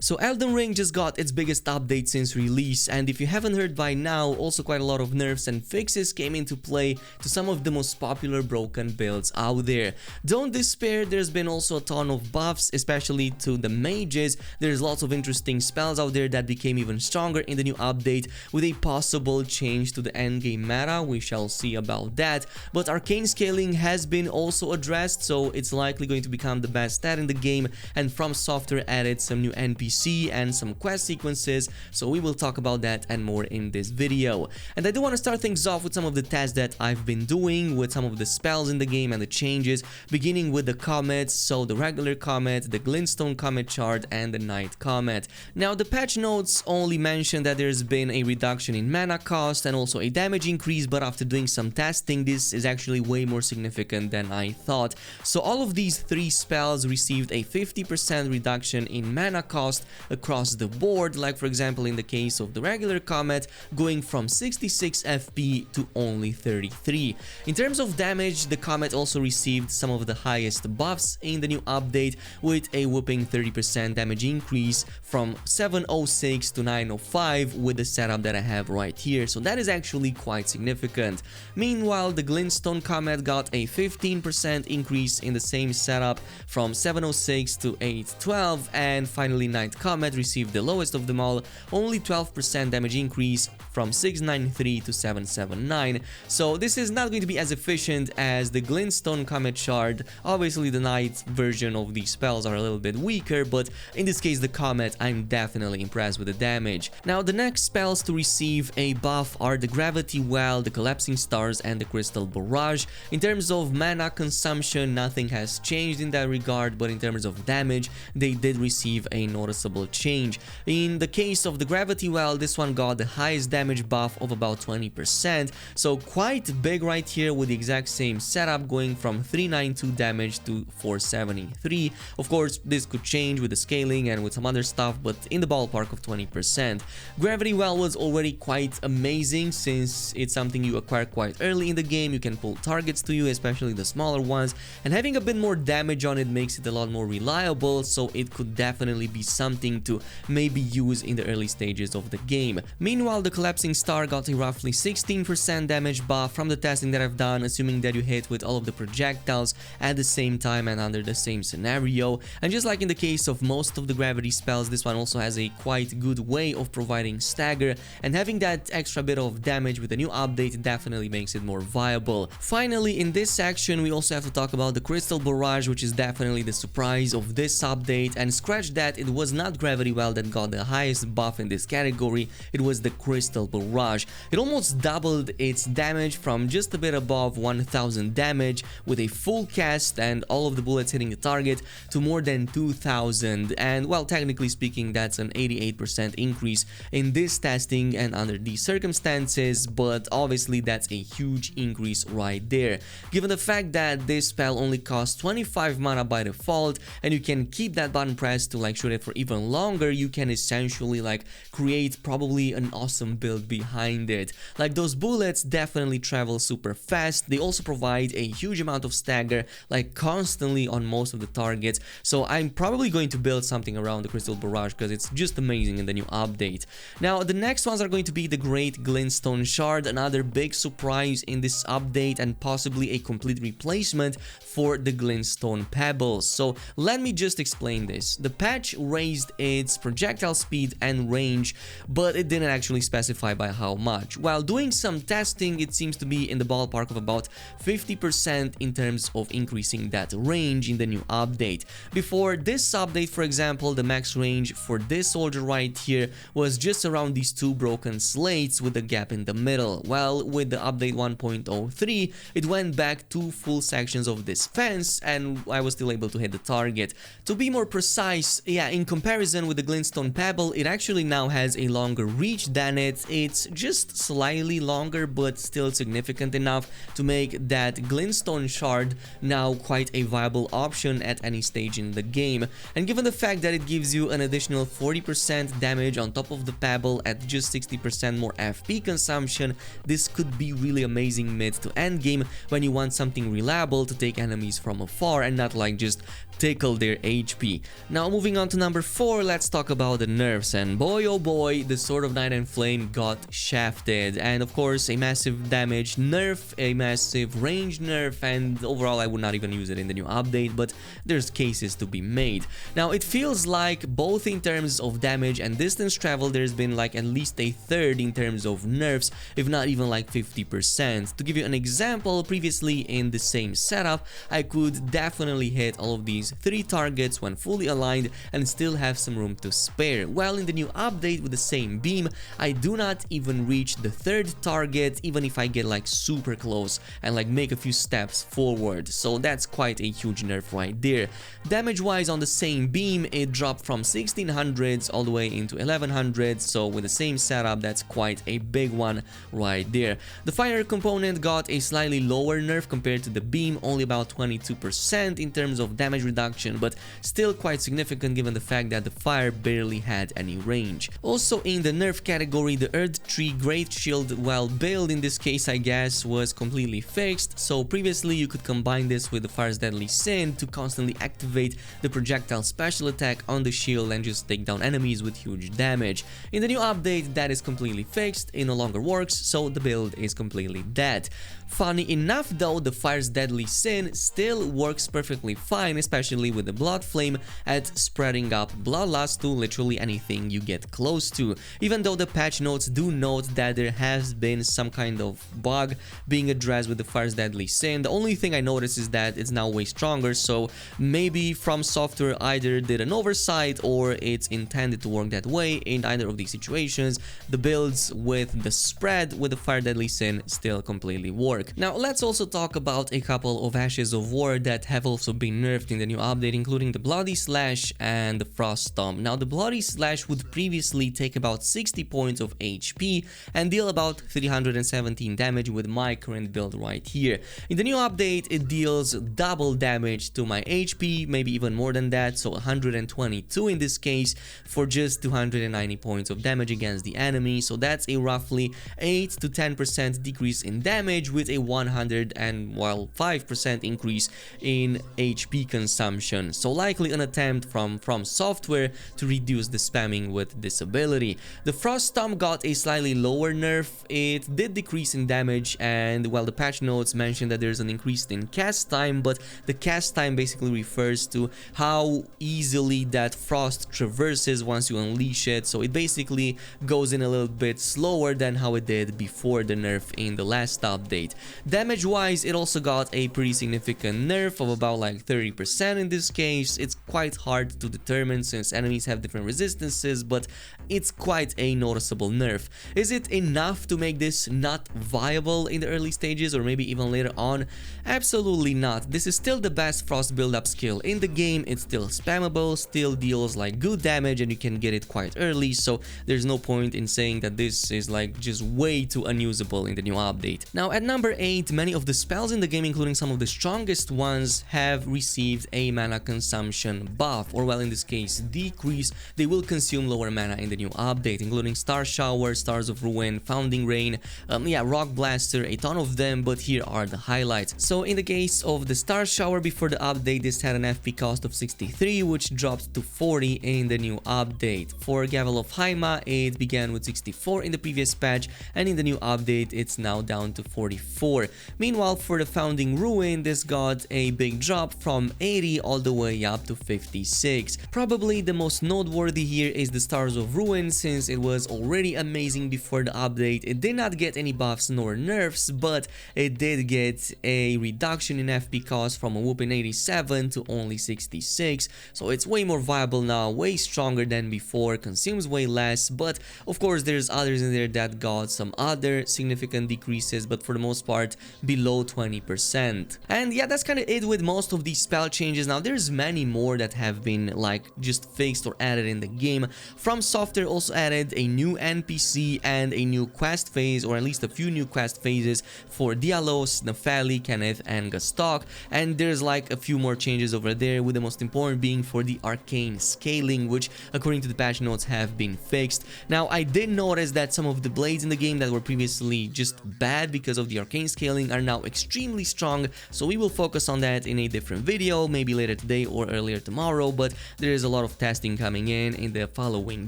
So Elden Ring just got its biggest update since release, and if you haven't heard by now, also quite a lot of nerfs and fixes came into play to some of the most popular broken builds out there. Don't despair, there's been also a ton of buffs, especially to the mages. There's lots of interesting spells out there that became even stronger in the new update with a possible change to the endgame meta. We shall see about that. But arcane scaling has been also addressed, so it's likely going to become the best stat in the game, and From Software added some new NPC and some quest sequences, so we will talk about that and more in this video. And I do want to start things off with some of the tests that I've been doing with some of the spells in the game and the changes, beginning with the comets, so the regular comet, the Glenstone Comet Shard, and the Night Comet. Now the patch notes only mention that there's been a reduction in mana cost and also a damage increase, but after doing some testing, this is actually way more significant than I thought. So all of these three spells received a 50% reduction in mana cost across the board, like for example in the case of the regular comet, going from 66 FP to only 33. In terms of damage, the comet also received some of the highest buffs in the new update, with a whopping 30% damage increase from 706 to 905 with the setup that I have right here, so that is actually quite significant. Meanwhile, the Glenstone Comet got a 15% increase in the same setup from 706 to 812, and finally Night Comet received the lowest of them all, only 12% damage increase from 693 to 779. So this is not going to be as efficient as the Glenstone Comet Shard. Obviously the Night version of these spells are a little bit weaker, but in this case the Comet, I'm definitely impressed with the damage. Now the next spells to receive a buff are the Gravity Well, the Collapsing Stars, and the Crystal Barrage. In terms of mana consumption, nothing has changed in that regard, but in terms of damage, they did receive a noticeable change. In the case of the Gravity Well, this one got the highest damage buff of about 20%, so quite big right here, with the exact same setup going from 392 damage to 473. Of course, this could change with the scaling and with some other stuff, but in the ballpark of 20%. Gravity Well was already quite amazing since it's something you acquire quite early in the game. You can pull targets to you, especially the smaller ones, and having a bit more damage on it makes it a lot more reliable, so it could definitely be something to maybe use in the early stages of the game. Meanwhile, the Collapsing Star got a roughly 16% damage buff from the testing that I've done, assuming that you hit with all of the projectiles at the same time and under the same scenario. And just like in the case of most of the gravity spells, this one also has a quite good way of providing stagger, and having that extra bit of damage with the new update definitely makes it more viable. Finally, in this section, we also have to talk about the Crystal Barrage, which is definitely the surprise of this update, and scratch that, it was not Gravity Well that got the highest buff in this category, it was the Crystal Barrage. It almost doubled its damage from just a bit above 1000 damage with a full cast and all of the bullets hitting the target to more than 2000, and well, technically speaking, that's an 88% increase in this testing and under these circumstances, but obviously that's a huge increase right there. Given the fact that this spell only costs 25 mana by default, and you can keep that button pressed to like shoot it for even longer, you can essentially like create probably an awesome build behind it. Like, those bullets definitely travel super fast, they also provide a huge amount of stagger, like constantly on most of the targets, so I'm probably going to build something around the Crystal Barrage because it's just amazing in the new update. Now the next ones are going to be the Great Glenstone Shard, another big surprise in this update and possibly a complete replacement for the Glenstone Pebbles. So let me just explain this. The patch raised its projectile speed and range, but it didn't actually specify by how much. While doing some testing, it seems to be in the ballpark of about 50% in terms of increasing that range in the new update. Before this update, for example, the max range for this soldier right here was just around these two broken slates with a gap in the middle. Well, with the update 1.03, it went back 2 full sections of this fence and I was still able to hit the target. To be more precise, yeah, in comparison with the Glenstone Pebble, it actually now has a longer reach than it. It's just slightly longer, but still significant enough to make that Glenstone Shard now quite a viable option at any stage in the game. And given the fact that it gives you an additional 40% damage on top of the Pebble at just 60% more FP consumption, this could be really amazing mid to end game when you want something reliable to take enemies from afar and not like just tickle their HP. Now moving on to number 4, let's talk about the nerfs, and boy oh boy, the Sword of Night and Flame got shafted, and of course a massive damage nerf, a massive range nerf, and overall I would not even use it in the new update, but there's cases to be made. Now it feels like both in terms of damage and distance travel there's been like at least a third in terms of nerfs, if not even like 50%. To give you an example, previously in the same setup I could definitely hit all of these 3 targets when fully aligned and still have some room to spare. While in the new update with the same beam, I do not even reach the 3rd target even if I get like super close and like make a few steps forward. So that's quite a huge nerf right there. Damage wise on the same beam, it dropped from 1600s all the way into 1100s, so with the same setup that's quite a big one right there. The fire component got a slightly lower nerf compared to the beam, only about 22% in terms of damage reduction, but still quite significant given the fact that the fire barely had any range. Also in the nerf category, the Earth Tree Great Shield, well, build in this case I guess, was completely fixed. So previously you could combine this with the Fire's Deadly Sin to constantly activate the projectile special attack on the shield and just take down enemies with huge damage. In the new update that is completely fixed, it no longer works, so the build is completely dead. Funny enough though, the Fire's Deadly Sin still works perfectly fine, especially with the Blood Flame at spreading up bloodlust to literally anything you get close to. Even though the patch notes do note that there has been some kind of bug being addressed with the Fire's Deadly Sin, the only thing I noticed is that it's now way stronger, so maybe From Software either did an oversight or it's intended to work that way. In either of these situations, the builds with the spread with the Fire Deadly Sin still completely work. Now let's also talk about a couple of Ashes of War that have also been nerfed in the new update, including the Bloody Slash and the Frost Stomp. Now the Bloody Slash would previously take about 60 points of HP and deal about 317 damage with my current build right here. In the new update it deals double damage to my HP, maybe even more than that, so 122 in this case for just 290 points of damage against the enemy. So that's a roughly 8 to 10% decrease in damage with a 105% increase in HP consumption. So likely an attempt from Software to reduce the spamming with this ability. The Frost Stomp got a slightly lower nerf. It did decrease in damage, and while the patch notes mention that there's an increase in cast time, but the cast time basically refers to how easily that frost traverses once you unleash it, so it basically goes in a little bit slower than how it did before the nerf in the last update. Damage wise, it also got a pretty significant nerf of about like 30% in this case. It's quite hard to determine since enemies have different resistances, but it's quite a noticeable nerf. Is it enough to make this not viable in the early stages or maybe even later on? Absolutely not. This is still the best frost build-up skill in the game. It's still spammable, still deals like good damage, and you can get it quite early, so there's no point in saying that this is like just way too unusable in the new update. Now at number 8, many of the spells in the game, including some of the strongest ones, have received a mana consumption buff, or well, in this case decrease. They will consume lower mana in the new update, including Star Shower, Stars of Ruin, Founding Rain, Rock Blaster, a ton of them, but here are the highlights. So in the case of the Star Shower, before the update this had an FP cost of 63, which dropped to 40 in the new update. For Gavel of Haima, it began with 64 in the previous patch, and in the new update it's now down to 44. Meanwhile, for the Founding Ruin, this got a big drop from 80 all the way up to 56. Probably the most noteworthy here is the Stars of Ruin, since it was already amazing before the update. It did not get any buffs nor nerfs, but it did get a reduction in FP cost from a whooping 87 to only 66, so it's way more viable now, way stronger than before, consumes way less, but of course there's others in there that got some other significant decreases, but for the most part below 20%. And yeah, that's kind of it with most of these spell changes. Now there's many more that have been like just fixed or added in the game. From Software also added a new NPC and a new quest phase, or at least a few new quest phases for Dialos, Nepheli, Kenneth, and Gastok, and there's like a few more changes over there, with the most important being for the arcane scaling, which according to the patch notes have been fixed. Now I did notice that some of the blades in the game that were previously just bad because of the arcane scaling are now extremely strong, so we will focus on that in a different video, maybe later today or earlier tomorrow, but there is a lot lot of testing coming in the following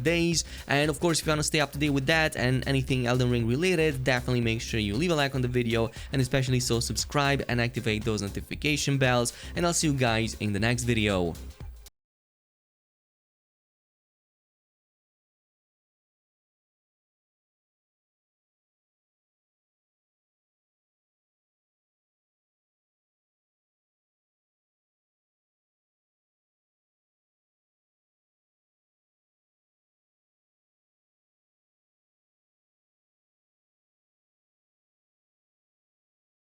days. And of course, if you want to stay up to date with that and anything Elden Ring related, definitely make sure you leave a like on the video, and especially so subscribe and activate those notification bells, and I'll see you guys in the next video.